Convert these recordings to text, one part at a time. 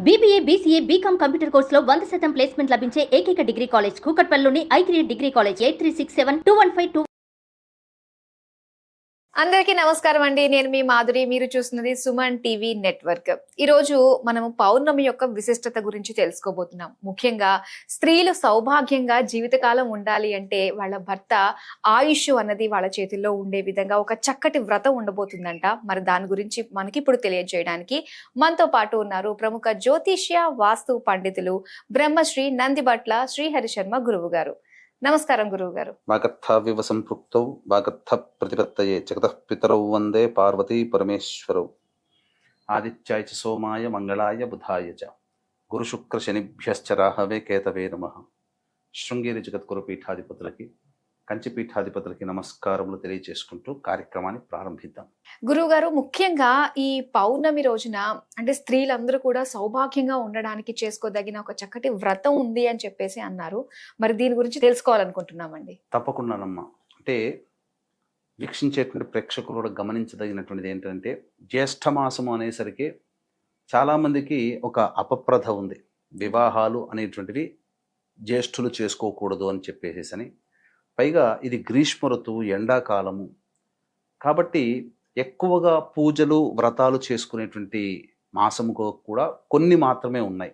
BBA, BCA, BCom computer కోర్సులో 100% placement లభించే ఏకైక డిగ్రీ కాలేజ్ కూకట్పల్లిలోని i3 డిగ్రీ కాలేజ్ 83672152. అందరికీ నమస్కారం అండి. నేను మీ మాధురి. మీరు చూస్తున్నది సుమన్ టీవీ నెట్వర్క్. ఈరోజు మనము పౌర్ణమి యొక్క విశిష్టత గురించి తెలుసుకోబోతున్నాం. ముఖ్యంగా స్త్రీలు సౌభాగ్యంగా జీవితకాలం ఉండాలి అంటే వాళ్ళ భర్త ఆయుష్ అన్నది వాళ్ళ చేతుల్లో ఉండే విధంగా ఒక చక్కటి వ్రతం ఉండబోతుందంట. మరి దాని గురించి మనకి ఇప్పుడు తెలియజేయడానికి మనతో పాటు ఉన్నారు ప్రముఖ జ్యోతిష్య వాస్తు పండితులు బ్రహ్మశ్రీ నందిబట్ల శ్రీహరి శర్మ గురువు గారు. నమస్కారం గురువు గారు. వాగర్థావివ సంపృక్తౌ వాగర్థ ప్రతిపత్తయే జగతః పితరౌ వందే పార్వతీ పరమేశ్వరౌ. ఆదిత్యాయ చ సోమాయ మంగళాయ బుధాయ చ గురు శుక్ర శనిభ్యశ్చ రాహవే కేతవే నమః. శృంగేరి జగద్గురు పీఠాధిపతులకి కంచి పీఠాధిపతులకి నమస్కారములు తెలియజేసుకుంటూ కార్యక్రమాన్ని ప్రారంభిద్దాం. గురువు గారు, ముఖ్యంగా ఈ పౌర్ణమి రోజున అంటే స్త్రీలందరూ కూడా సౌభాగ్యంగా ఉండడానికి చేసుకోదగిన ఒక చక్కటి వ్రతం ఉంది అని చెప్పేసి అన్నారు. మరి దీని గురించి తెలుసుకోవాలనుకుంటున్నామండి. తప్పకుండానమ్మా. అంటే వీక్షించేటువంటి ప్రేక్షకులు కూడా గమనించదగినటువంటిది ఏంటంటే, జ్యేష్ఠమాసము అనేసరికి చాలామందికి ఒక అపప్రథ ఉంది. వివాహాలు అనేటువంటివి జ్యేష్ఠులు చేసుకోకూడదు అని చెప్పేసి, పైగా ఇది గ్రీష్మ ఋతువు, ఎండాకాలము కాబట్టి ఎక్కువగా పూజలు వ్రతాలు చేసుకునేటువంటి మాసము కూడా కొన్ని మాత్రమే ఉన్నాయి.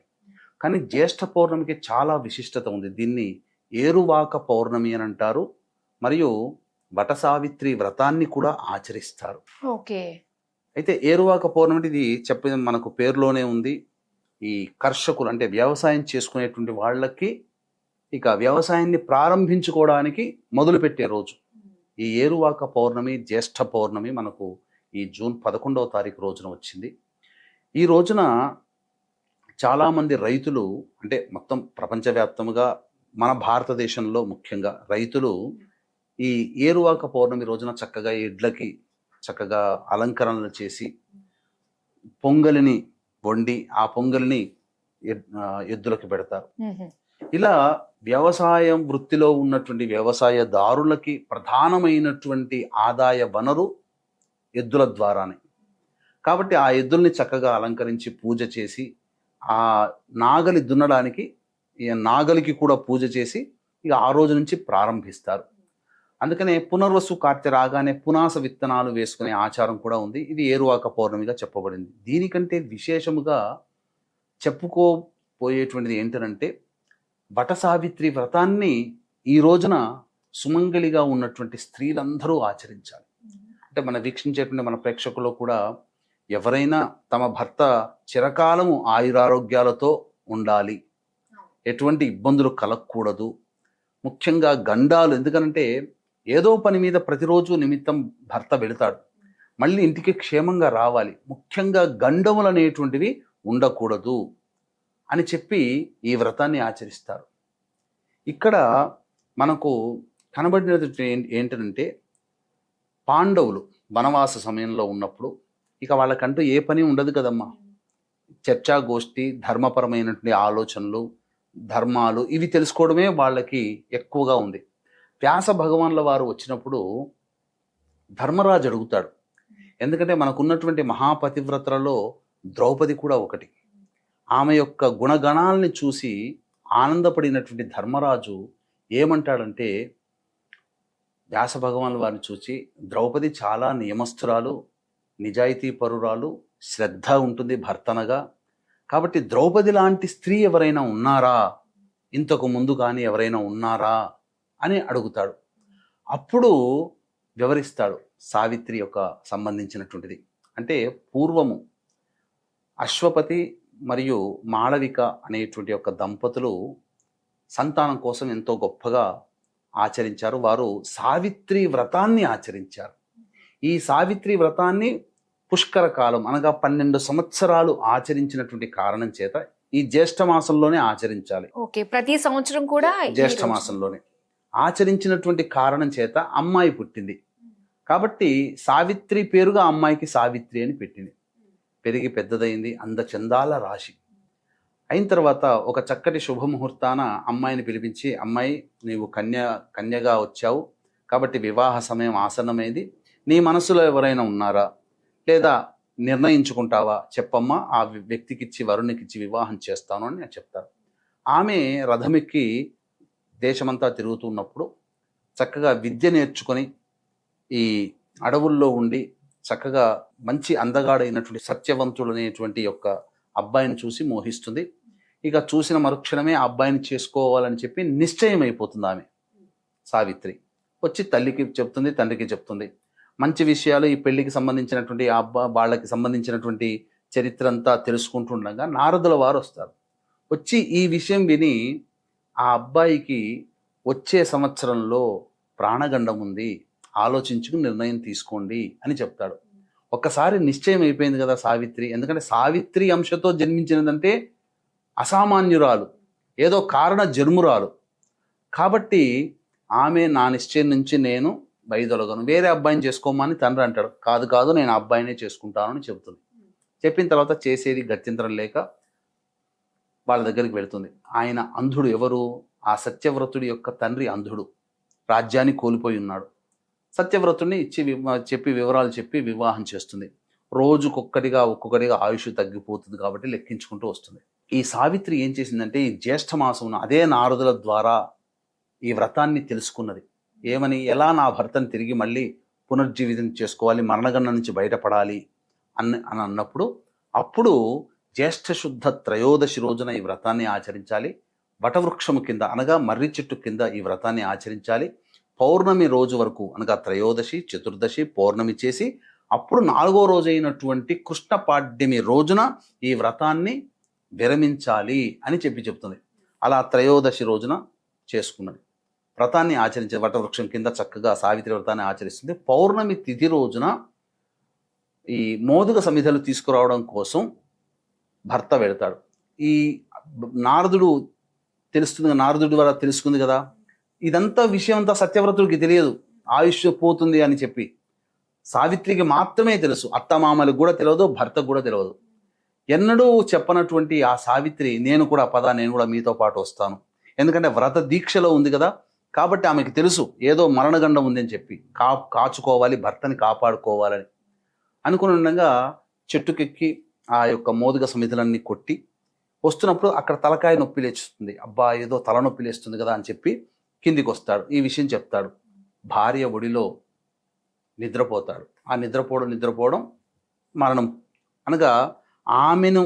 కానీ జ్యేష్ఠ పౌర్ణమికి చాలా విశిష్టత ఉంది. దీన్ని ఏరువాక పౌర్ణమి అని అంటారు. మరియు వటసావిత్రి వ్రతాన్ని కూడా ఆచరిస్తారు. ఓకే. అయితే ఏరువాక పౌర్ణమి ఇది చెప్పిన మనకు పేరులోనే ఉంది. ఈ కర్షకులు అంటే వ్యవసాయం చేసుకునేటువంటి వాళ్ళకి ఇక వ్యవసాయాన్ని ప్రారంభించుకోవడానికి మొదలుపెట్టే రోజు ఈ ఏరువాక పౌర్ణమి. జ్యేష్ఠ పౌర్ణమి మనకు ఈ జూన్ 11వ తారీఖు రోజున వచ్చింది. ఈ రోజున చాలామంది రైతులు, అంటే మొత్తం ప్రపంచవ్యాప్తంగా మన భారతదేశంలో ముఖ్యంగా రైతులు ఈ ఏరువాక పౌర్ణమి రోజున చక్కగా ఎడ్లకి చక్కగా అలంకరణలు చేసి పొంగలిని వండి ఆ పొంగలిని ఎద్దులకి పెడతారు. ఇలా వ్యవసాయం వృత్తిలో ఉన్నటువంటి వ్యవసాయదారులకి ప్రధానమైనటువంటి ఆదాయ వనరు ఎద్దుల ద్వారానే. కాబట్టి ఆ ఎద్దుల్ని చక్కగా అలంకరించి పూజ చేసి ఆ నాగలి దున్నడానికి నాగలికి కూడా పూజ చేసి ఇక ఆ రోజు నుంచి ప్రారంభిస్తారు. అందుకనే పునర్వసు కార్తె రాగానే పునాస విత్తనాలు వేసుకునే ఆచారం కూడా ఉంది. ఇది ఏరువాక పౌర్ణమిగా చెప్పబడింది. దీనికంటే విశేషముగా చెప్పుకోపోయేటువంటిది ఏంటంటే, వటసావిత్రి వ్రతాన్ని ఈ రోజున సుమంగళిగా ఉన్నటువంటి స్త్రీలందరూ ఆచరించాలి. అంటే మన వీక్షించేటువంటి మన ప్రేక్షకులు కూడా ఎవరైనా తమ భర్త చిరకాలము ఆయురారోగ్యాలతో ఉండాలి, ఎటువంటి ఇబ్బందులు కలగకూడదు, ముఖ్యంగా గండాలు. ఎందుకంటే ఏదో పని మీద ప్రతిరోజు నిమిత్తం భర్త వెళతాడు, మళ్ళీ ఇంటికి క్షేమంగా రావాలి, ముఖ్యంగా గండములు అనేటువంటివి ఉండకూడదు అని చెప్పి ఈ వ్రతాన్ని ఆచరిస్తారు. ఇక్కడ మనకు కనబడినది ఏంటంటే, పాండవులు వనవాస సమయంలో ఉన్నప్పుడు ఇక వాళ్ళకంటూ ఏ పని ఉండదు కదమ్మా. చర్చాగోష్ఠి, ధర్మపరమైనటువంటి ఆలోచనలు, ధర్మాలు ఇవి తెలుసుకోవడమే వాళ్ళకి ఎక్కువగా ఉంది. వ్యాస భగవాన్ల వారు వచ్చినప్పుడు ధర్మరాజు అడుగుతాడు. ఎందుకంటే మనకున్నటువంటి మహాపతివ్రతలలో ద్రౌపది కూడా ఒకటి. ఆమె యొక్క గుణగణాలని చూసి ఆనందపడినటువంటి ధర్మరాజు ఏమంటాడంటే, వ్యాస భగవాన్ వారిని చూసి, ద్రౌపది చాలా నియమస్తురాలు, నిజాయితీ పరురాలు, శ్రద్ధ ఉంటుంది భర్తనగా, కాబట్టి ద్రౌపది లాంటి స్త్రీ ఎవరైనా ఉన్నారా, ఇంతకు ముందు కానీ ఎవరైనా ఉన్నారా అని అడుగుతాడు. అప్పుడు వివరిస్తాడు సావిత్రి యొక్క సంబంధించినటువంటిది. అంటే పూర్వము అశ్వపతి మరియు మాళవిక అనేటువంటి యొక్క దంపతులు సంతానం కోసం ఎంతో గొప్పగా ఆచరించారు. వారు సావిత్రి వ్రతాన్ని ఆచరించారు. ఈ సావిత్రి వ్రతాన్ని పుష్కర కాలం అనగా 12 సంవత్సరాలు ఆచరించినటువంటి కారణం చేత ఈ జ్యేష్ఠ మాసంలోనే ఆచరించాలి. ఓకే, ప్రతి సంవత్సరం కూడా జ్యేష్ఠ మాసంలోనే ఆచరించినటువంటి కారణం చేత అమ్మాయి పుట్టింది. కాబట్టి సావిత్రి పేరుగా అమ్మాయికి సావిత్రి అని పెట్టింది. పెరిగి పెద్దదైంది, అందచందాల రాశి అయిన తర్వాత ఒక చక్కటి శుభముహూర్తాన అమ్మాయిని పిలిపించి, అమ్మాయి నీవు కన్యగా వచ్చావు కాబట్టి వివాహ సమయం ఆసన్నమైంది, నీ మనసులో ఎవరైనా ఉన్నారా, లేదా నిర్ణయించుకుంటావా చెప్పమ్మా, ఆ వ్యక్తికి ఇచ్చి వరుణ్ణికి ఇచ్చి వివాహం చేస్తాను అని నేను చెప్తాను. ఆమె రథమెక్కి దేశమంతా తిరుగుతున్నప్పుడు చక్కగా విద్య నేర్చుకొని ఈ అడవుల్లో ఉండి చక్కగా మంచి అందగాడైనటువంటి సత్యవంతుడు అనేటువంటి యొక్క అబ్బాయిని చూసి మోహిస్తుంది. ఇక చూసిన మరుక్షణమే ఆ అబ్బాయిని చేసుకోవాలని చెప్పి నిశ్చయం అయిపోతుంది ఆమె సావిత్రి. వచ్చి తల్లికి చెప్తుంది, తండ్రికి చెప్తుంది. మంచి విషయాలు ఈ పెళ్లికి సంబంధించినటువంటి ఆ వాళ్ళకి సంబంధించినటువంటి చరిత్ర అంతా తెలుసుకుంటుండగా నారదుల వారు వస్తారు. వచ్చి ఈ విషయం విని ఆ అబ్బాయికి వచ్చే సంవత్సరంలో ప్రాణగండం ఉంది, ఆలోచించుకుని నిర్ణయం తీసుకోండి అని చెప్తాడు. ఒక్కసారి నిశ్చయం అయిపోయింది కదా సావిత్రి. ఎందుకంటే సావిత్రి అంశతో జన్మించినదంటే అసామాన్యురాలు, ఏదో కారణ జన్మురాలు. కాబట్టి ఆమె నా నిశ్చయం నుంచి నేను వైదొలగను, వేరే అబ్బాయిని చేసుకోమని తండ్రి అంటాడు. కాదు కాదు, నేను అబ్బాయినే చేసుకుంటాను అని చెబుతుంది. చెప్పిన తర్వాత చేసేది గత్యంతరం లేక వాళ్ళ దగ్గరికి వెళుతుంది. ఆయన అంధుడు. ఎవరు? ఆ సత్యవ్రతుడి యొక్క తండ్రి అంధుడు, రాజ్యాన్ని కోల్పోయి ఉన్నాడు. సత్యవ్రతుడిని ఇచ్చి చెప్పి వివరాలు చెప్పి వివాహం చేస్తుంది. రోజుకొక్కటిగా ఒక్కొక్కటిగా ఆయుష్ తగ్గిపోతుంది కాబట్టి లెక్కించుకుంటూ వస్తుంది. ఈ సావిత్రి ఏం చేసిందంటే ఈ జ్యేష్ఠ మాసం అదే నారదుల ద్వారా ఈ వ్రతాన్ని తెలుసుకున్నది. ఏమని? ఎలా నా భర్తను తిరిగి మళ్ళీ పునర్జీవితం చేసుకోవాలి, మరణగండం నుంచి బయటపడాలి అని అన్నప్పుడు అప్పుడు జ్యేష్ఠ శుద్ధ త్రయోదశి రోజున ఈ వ్రతాన్ని ఆచరించాలి. వటవృక్షము కింద అనగా మర్రి చెట్టు కింద ఈ వ్రతాన్ని ఆచరించాలి. పౌర్ణమి రోజు వరకు అనగా త్రయోదశి, చతుర్దశి, పౌర్ణమి చేసి అప్పుడు 4వ రోజు అయినటువంటి కృష్ణ పాడ్యమి రోజున ఈ వ్రతాన్ని విరమించాలి అని చెప్తుంది. అలా త్రయోదశి రోజున చేసుకున్నది. వ్రతాన్ని ఆచరించే వటవృక్షం కింద చక్కగా సావిత్రి వ్రతాన్ని ఆచరిస్తుంది. పౌర్ణమి తిథి రోజున ఈ మోదుగ సమిధలు తీసుకురావడం కోసం భర్త వెళతాడు. ఈ నారదుడు నారదుడి ద్వారా తెలుసుకుంది కదా. ఇదంతా విషయం అంతా సత్యవ్రతుడికి తెలియదు, ఆయుష్ పోతుంది అని చెప్పి. సావిత్రికి మాత్రమే తెలుసు, అత్తమామలకు కూడా తెలియదు, భర్తకు కూడా తెలియదు. ఎన్నడూ చెప్పనటువంటి ఆ సావిత్రి నేను కూడా మీతో పాటు వస్తాను, ఎందుకంటే వ్రత దీక్షలో ఉంది కదా. కాబట్టి ఆమెకు తెలుసు ఏదో మరణగండం ఉంది అని చెప్పి కాచుకోవాలి, భర్తని కాపాడుకోవాలని అనుకుని ఉండగా చెట్టుకెక్కి ఆ యొక్క మోదుగ సమితులన్నీ కొట్టి వస్తున్నప్పుడు అక్కడ తలకాయ నొప్పి లేస్తుంది. అబ్బా ఏదో తలనొప్పి లేస్తుంది కదా అని చెప్పి కిందికి వస్తాడు. ఈ విషయం చెప్తాడు. భార్య ఒడిలో నిద్రపోతాడు. ఆ నిద్రపోవడం మరణం అనగా ఆమెను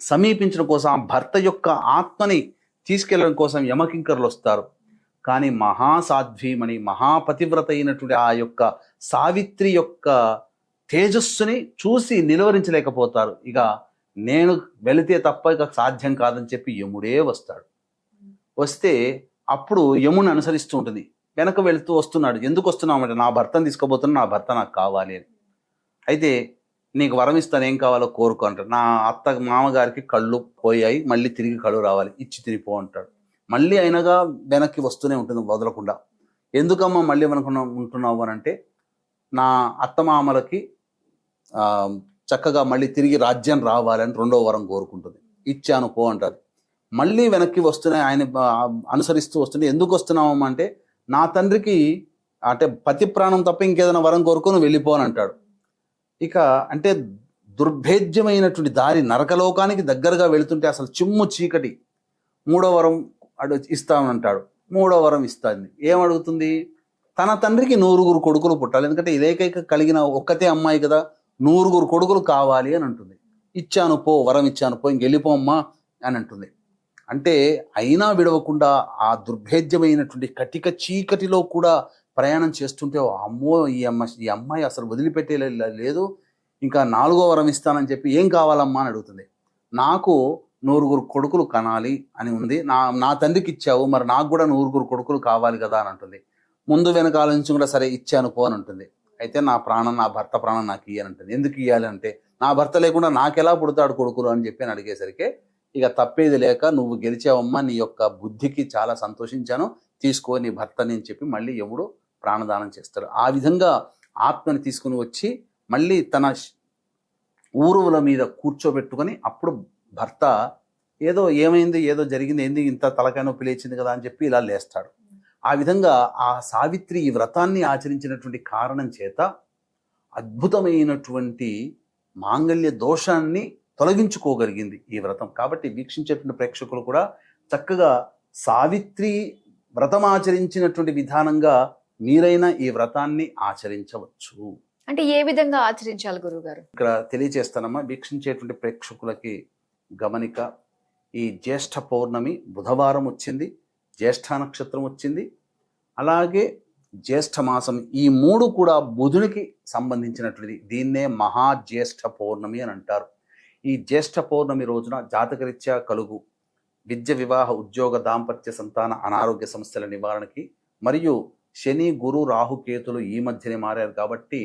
సమీపించడం కోసం, ఆ భర్త యొక్క ఆత్మని తీసుకెళ్ళడం కోసం యమకింకర్లు వస్తారు. కానీ మహాసాధ్వీమణి, మహాపతివ్రత అయినటువంటి ఆ యొక్క సావిత్రి యొక్క తేజస్సుని చూసి నిలువరించలేకపోతారు. ఇక నేను వెళితే తప్ప ఇక సాధ్యం కాదని చెప్పి యముడే వస్తాడు. వస్తే అప్పుడు యముని అనుసరిస్తూ ఉంటుంది. వెనక వెళుతూ వస్తున్నాడు. ఎందుకు వస్తున్నామంటే నా భర్తను తీసుకోబోతున్నా, నా భర్త నాకు కావాలి అని. అయితే నీకు వరం ఇస్తాను, ఏం కావాలో కోరుకో అంటాడు. నా మామగారికి కళ్ళు పోయాయి, మళ్ళీ తిరిగి కళ్ళు రావాలి, ఇచ్చి తిరిగిపో అంటాడు. మళ్ళీ అయినగా వెనక్కి వస్తూనే ఉంటుంది వదలకుండా. ఎందుకమ్మా మళ్ళీ ఉంటున్నావు అని అంటే, నా అత్తమామలకి చక్కగా మళ్ళీ తిరిగి రాజ్యం రావాలని 2వ వరం కోరుకుంటుంది. ఇచ్చాను పో అంటారు. మళ్ళీ వెనక్కి వస్తున్నాయి, ఆయన అనుసరిస్తూ వస్తుంటే ఎందుకు వస్తున్నావమ్మా అంటే, నా తండ్రికి అంటే పతి ప్రాణం తప్ప ఇంకేదైనా వరం కోరుకొని వెళ్ళిపోని అంటాడు. ఇక అంటే దుర్భేద్యమైనటువంటి దారి, నరకలోకానికి దగ్గరగా వెళుతుంటే అసలు చిమ్ము చీకటి. 3వ వరం ఇస్తానంటాడు. 3వ వరం ఇస్తాను. ఏమడుగుతుంది? తన తండ్రికి 9 కొడుకులు పుట్టాలి, ఎందుకంటే ఇదేకైక కలిగిన ఒక్కతే అమ్మాయి కదా, 9 కొడుకులు కావాలి అని అంటుంది. ఇచ్చాను పో, వరం ఇచ్చాను పో, ఇంకెళ్ళిపోమ్మా అని అంటుంది. అంటే అయినా విడవకుండా ఆ దుర్భేద్యమైనటువంటి కటిక చీకటిలో కూడా ప్రయాణం చేస్తుంటే, అమ్మో ఈ అమ్మాయి అసలు వదిలిపెట్టే లేదు, ఇంకా 4వ వరం ఇస్తానని చెప్పి ఏం కావాలమ్మా అని అడుగుతుంది. నాకు 9 కొడుకులు కనాలి అని ఉంది, నా తండ్రికి ఇచ్చావు, మరి నాకు కూడా 9 కొడుకులు కావాలి కదా అని అంటుంది. ముందు వెనకాల నుంచి కూడా సరే ఇచ్చాను పో అని ఉంటుంది. అయితే నా భర్త ప్రాణం నాకు ఇయ్యని అంటుంది. ఎందుకు ఇవ్వాలి అంటే, నా భర్త లేకుండా నాకెలా పుడతాడు కొడుకులు అని చెప్పి అడిగేసరికి, ఇక తప్పేది లేక నువ్వు గెలిచావమ్మా, నీ యొక్క బుద్ధికి చాలా సంతోషించాను, తీసుకో నీ భర్తని అని చెప్పి మళ్ళీ యముడు ప్రాణదానం చేస్తాడు. ఆ విధంగా ఆత్మని తీసుకుని వచ్చి మళ్ళీ తన ఊరువుల మీద కూర్చోబెట్టుకొని అప్పుడు భర్త ఏదో ఏమైంది, ఏదో జరిగింది, ఏంది ఇంత తలకాయ నొప్పి లేచింది కదా అని చెప్పి ఇలా లేస్తాడు. ఆ విధంగా ఆ సావిత్రి ఈ వ్రతాన్ని ఆచరించినటువంటి కారణం చేత అద్భుతమైనటువంటి మాంగళ్య దోషాన్ని తొలగించుకోగలిగింది ఈ వ్రతం. కాబట్టి వీక్షించేటువంటి ప్రేక్షకులు కూడా చక్కగా సావిత్రి వ్రతం ఆచరించినటువంటి విధానంగా మీరైనా ఈ వ్రతాన్ని ఆచరించవచ్చు. అంటే ఏ విధంగా ఆచరించాలి గురువుగారు? ఇక్కడ తెలియజేస్తానమ్మా, వీక్షించేటువంటి ప్రేక్షకులకి గమనిక. ఈ జ్యేష్ఠ పౌర్ణమి బుధవారం వచ్చింది, జ్యేష్ఠ నక్షత్రం వచ్చింది, అలాగే జ్యేష్ఠ మాసం, ఈ 3 కూడా బుధునికి సంబంధించినటువంటిది. దీన్నే మహాజ్యేష్ఠ పౌర్ణమి అని అంటారు. ఈ జ్యేష్ఠ పౌర్ణమి రోజున జాతకరీత్యా కలుగు విద్య, వివాహ, ఉద్యోగ, దాంపత్య, సంతాన, అనారోగ్య సమస్యల నివారణకి, మరియు శని, గురు, రాహు, కేతులు ఈ మధ్యనే మారారు కాబట్టి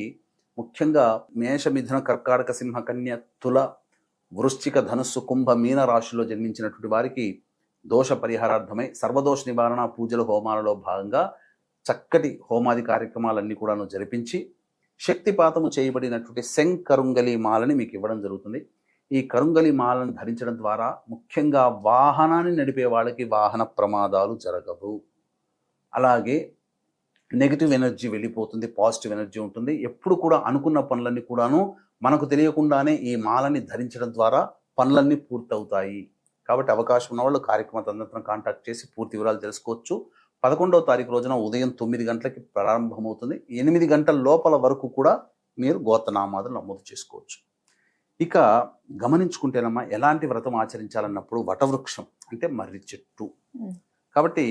ముఖ్యంగా మేష, మిథున, కర్కాటక, సింహ, కన్య, తుల, వృశ్చిక, ధనుస్సు, కుంభ, మీన రాశిలో జన్మించినటువంటి వారికి దోష పరిహారార్థమై సర్వదోష నివారణ పూజలు, హోమాలలో భాగంగా చక్కటి హోమాది కార్యక్రమాలన్నీ కూడాను జరిపించి శక్తిపాతము చేయబడినటువంటి శంకరుంగలి మాలని మీకు ఇవ్వడం జరుగుతుంది. ఈ కరుంగలి మాలను ధరించడం ద్వారా ముఖ్యంగా వాహనాన్ని నడిపే వాళ్ళకి వాహన ప్రమాదాలు జరగవు. అలాగే నెగిటివ్ ఎనర్జీ వెళ్ళిపోతుంది, పాజిటివ్ ఎనర్జీ ఉంటుంది. ఎప్పుడు కూడా అనుకున్న పనులన్నీ కూడాను మనకు తెలియకుండానే ఈ మాలని ధరించడం ద్వారా పనులన్నీ పూర్తవుతాయి. కాబట్టి అవకాశం ఉన్న వాళ్ళు కార్యక్రమ తదనంతరం కాంటాక్ట్ చేసి పూర్తి వివరాలు తెలుసుకోవచ్చు. 11వ తారీఖు రోజున ఉదయం 9 గంటలకి ప్రారంభమవుతుంది. 8 గంటల లోపల వరకు కూడా మీరు గోత్రనామాదులు నమోదు చేసుకోవచ్చు. ఇక గమనించుకుంటేనమ్మా, ఎలాంటి వ్రతం ఆచరించాలన్నప్పుడు వటవృక్షం అంటే మర్రి చెట్టు. కాబట్టి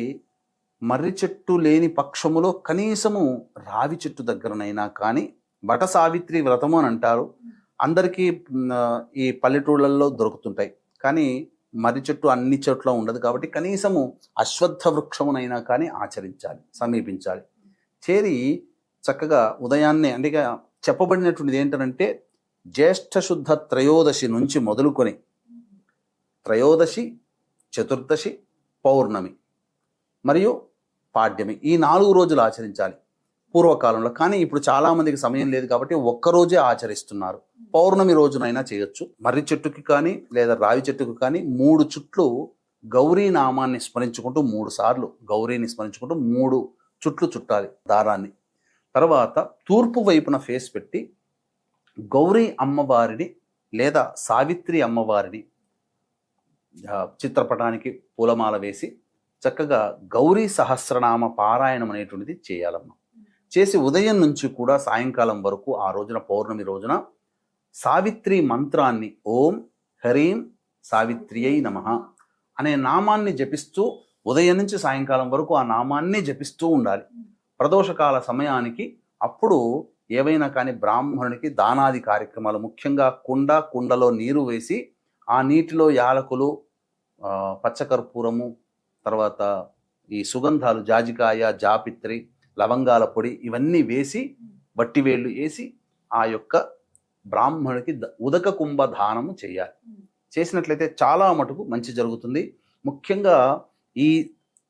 మర్రి చెట్టు లేని పక్షములో కనీసము రావి చెట్టు దగ్గరనైనా కానీ, వట సావిత్రి వ్రతము అని అంటారు. అందరికీ ఈ పల్లెటూళ్ళల్లో దొరుకుతుంటాయి, కానీ మర్రి చెట్టు అన్ని చోట్ల ఉండదు. కాబట్టి కనీసము అశ్వత్థ వృక్షమునైనా కానీ ఆచరించాలి, సమీపించాలి. చేరి చక్కగా ఉదయాన్నే, అంటే చెప్పబడినటువంటిది ఏంటంటే జ్యేష్ఠ శుద్ధ త్రయోదశి నుంచి మొదలుకొని త్రయోదశి, చతుర్దశి, పౌర్ణమి మరియు పాడ్యమి, ఈ 4 రోజులు ఆచరించాలి పూర్వకాలంలో. కానీ ఇప్పుడు చాలామందికి సమయం లేదు కాబట్టి ఒక్కరోజే ఆచరిస్తున్నారు. పౌర్ణమి రోజునైనా చేయొచ్చు. మర్రి చెట్టుకి కానీ లేదా రావి చెట్టుకి కానీ 3 చుట్లు గౌరీ నామాన్ని స్మరించుకుంటూ 3 సార్లు గౌరీని స్మరించుకుంటూ 3 చుట్లు చుట్టాలి దారాన్ని. తర్వాత తూర్పు వైపున ఫేస్ పెట్టి గౌరీ అమ్మవారిని లేదా సావిత్రి అమ్మవారిని చిత్రపటానికి పూలమాల వేసి చక్కగా గౌరీ సహస్రనామ పారాయణం అనేటువంటిది చేయాలమ్మా. చేసి ఉదయం నుంచి కూడా సాయంకాలం వరకు ఆ రోజున, పౌర్ణమి రోజున, సావిత్రి మంత్రాన్ని ఓం హ్రీం సావిత్రియై నమః అనే నామాన్ని జపిస్తూ ఉదయం నుంచి సాయంకాలం వరకు ఆ నామాన్ని జపిస్తూ ఉండాలి. ప్రదోషకాల సమయానికి అప్పుడు ఏవైనా కానీ బ్రాహ్మణునికి దానాది కార్యక్రమాలు, ముఖ్యంగా కుండలో నీరు వేసి ఆ నీటిలో యాలకులు, పచ్చకర్పూరము, తర్వాత ఈ సుగంధాలు, జాజికాయ, జాపిత్రి, లవంగాల పొడి ఇవన్నీ వేసి వట్టివేళ్ళు వేసి ఆ యొక్క బ్రాహ్మణుడికి ఉదక కుంభ దానము చేయాలి. చేసినట్లయితే చాలా మటుకు మంచి జరుగుతుంది. ముఖ్యంగా ఈ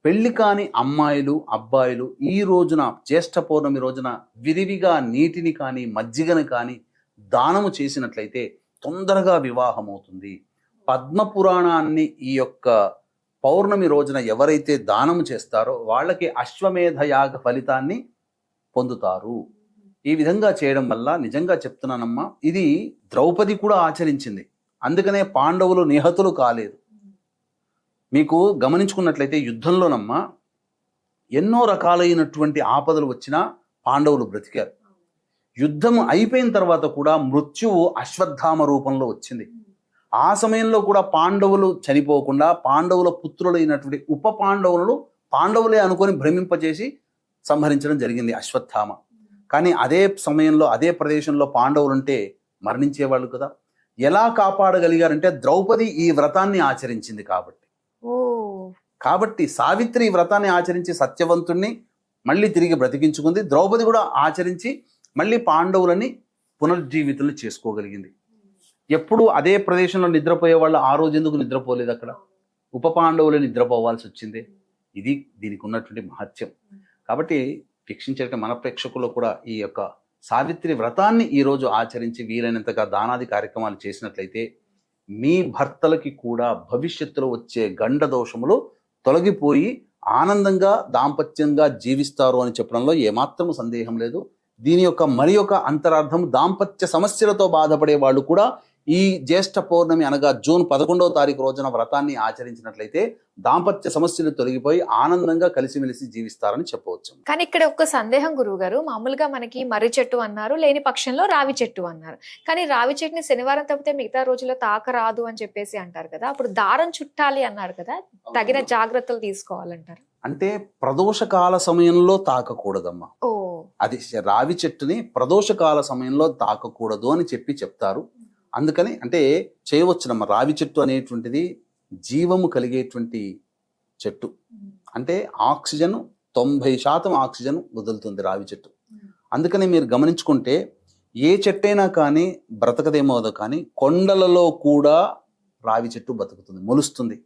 పెళ్లి కాని అమ్మాయిలు, అబ్బాయిలు ఈ రోజున, జ్యేష్ఠ పౌర్ణమి రోజున విరివిగా నీటిని కానీ మజ్జిగను కానీ దానము చేసినట్లయితే తొందరగా వివాహం అవుతుంది. పద్మపురాణాన్ని ఈ యొక్క పౌర్ణమి రోజున ఎవరైతే దానము చేస్తారో వాళ్ళకి అశ్వమేధ యాగ ఫలితాన్ని పొందుతారు. ఈ విధంగా చేయడం వల్ల నిజంగా చెప్తున్నానమ్మా, ఇది ద్రౌపది కూడా ఆచరించింది. అందుకనే పాండవులు నిహతులు కాలేదు. మీకు గమనించుకున్నట్లయితే యుద్ధంలోనమ్మా ఎన్నో రకాలైనటువంటి ఆపదలు వచ్చినా పాండవులు బ్రతికారు. యుద్ధం అయిపోయిన తర్వాత కూడా మృత్యువు అశ్వత్థామ రూపంలో వచ్చింది. ఆ సమయంలో కూడా పాండవులు చనిపోకుండా పాండవుల పుత్రులైనటువంటి ఉప పాండవులను పాండవులే అనుకొని భ్రమింపజేసి సంహరించడం జరిగింది అశ్వత్థామ. కానీ అదే సమయంలో అదే ప్రదేశంలో పాండవులుంటే మరణించేవాళ్ళు కదా. ఎలా కాపాడగలిగారంటే ద్రౌపది ఈ వ్రతాన్ని ఆచరించింది కాబట్టి సావిత్రి ఈ వ్రతాన్ని ఆచరించి సత్యవంతుణ్ణి మళ్ళీ తిరిగి బ్రతికించుకుంది. ద్రౌపది కూడా ఆచరించి మళ్ళీ పాండవులని పునర్జీవితులు చేసుకోగలిగింది. ఎప్పుడు అదే ప్రదేశంలో నిద్రపోయే వాళ్ళు ఆ రోజు ఎందుకు నిద్రపోలేదు? అక్కడ ఉప పాండవులు నిద్రపోవాల్సి వచ్చింది. ఇది దీనికి ఉన్నటువంటి మహత్యం. కాబట్టి వీక్షించే మన ప్రేక్షకులు కూడా ఈ యొక్క సావిత్రి వ్రతాన్ని ఈరోజు ఆచరించి వీలైనంతగా దానాది కార్యక్రమాలు చేసినట్లయితే మీ భర్తలకి కూడా భవిష్యత్తులో వచ్చే గండ దోషములు తొలగిపోయి ఆనందంగా దాంపత్యంగా జీవిస్తారు అని చెప్పడంలో ఏమాత్రం సందేహం లేదు. దీని యొక్క మరి యొక్క అంతరార్థం దాంపత్య సమస్యలతో బాధపడే వాళ్ళు కూడా ఈ జ్యేష్ఠ పౌర్ణమి అనగా జూన్ 11వ తారీఖు రోజున వ్రతాన్ని ఆచరించినట్లయితే దాంపత్య సమస్యలు తొలగిపోయి ఆనందంగా కలిసిమెలిసి జీవిస్తారని చెప్పవచ్చు. కానీ ఇక్కడ ఒక సందేహం గురువు గారు, మామూలుగా మనకి మర్రి చెట్టు అన్నారు, లేని పక్షంలో రావి చెట్టు అన్నారు. కానీ రావి చెట్టుని శనివారం తప్పితే మిగతా రోజుల్లో తాకరాదు అని చెప్పేసి అంటారు కదా, అప్పుడు దారం చుట్టాలి అన్నారు కదా, తగిన జాగ్రత్తలు తీసుకోవాలంటారు. అంటే ప్రదోషకాల సమయంలో తాకకూడదమ్మా. ఓ, అది రావి చెట్టుని ప్రదోషకాల సమయంలో తాకకూడదు అని చెప్తారు. అందుకని అంటే చేయవచ్చునమ్మా. రావి చెట్టు అనేటువంటిది జీవము కలిగేటువంటి చెట్టు. అంటే ఆక్సిజన్ 90% ఆక్సిజన్ వదులుతుంది రావి చెట్టు. అందుకని మీరు గమనించుకుంటే ఏ చెట్టైనా కానీ బ్రతకదేమో కానీ కొండలలో కూడా రావి చెట్టు బతుకుతుంది, మొలుస్తుంది.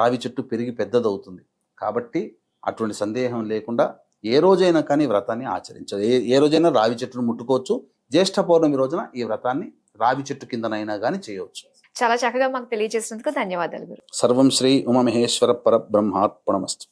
రావి చెట్టు పెరిగి పెద్దదవుతుంది. కాబట్టి అటువంటి సందేహం లేకుండా ఏ రోజైనా కానీ వ్రతాన్ని ఆచరించదు. ఏ రోజైనా రావి చెట్టును ముట్టుకోవచ్చు. జ్యేష్ఠ పౌర్ణమి రోజున ఈ వ్రతాన్ని రావి చెట్టు కిందనైనా కానీ చేయవచ్చు. చాలా చక్కగా మాకు తెలియజేసినందుకు ధన్యవాదాలు గురు. సర్వం శ్రీ ఉమామహేశ్వర పరబ్రహ్మార్పణమస్తు.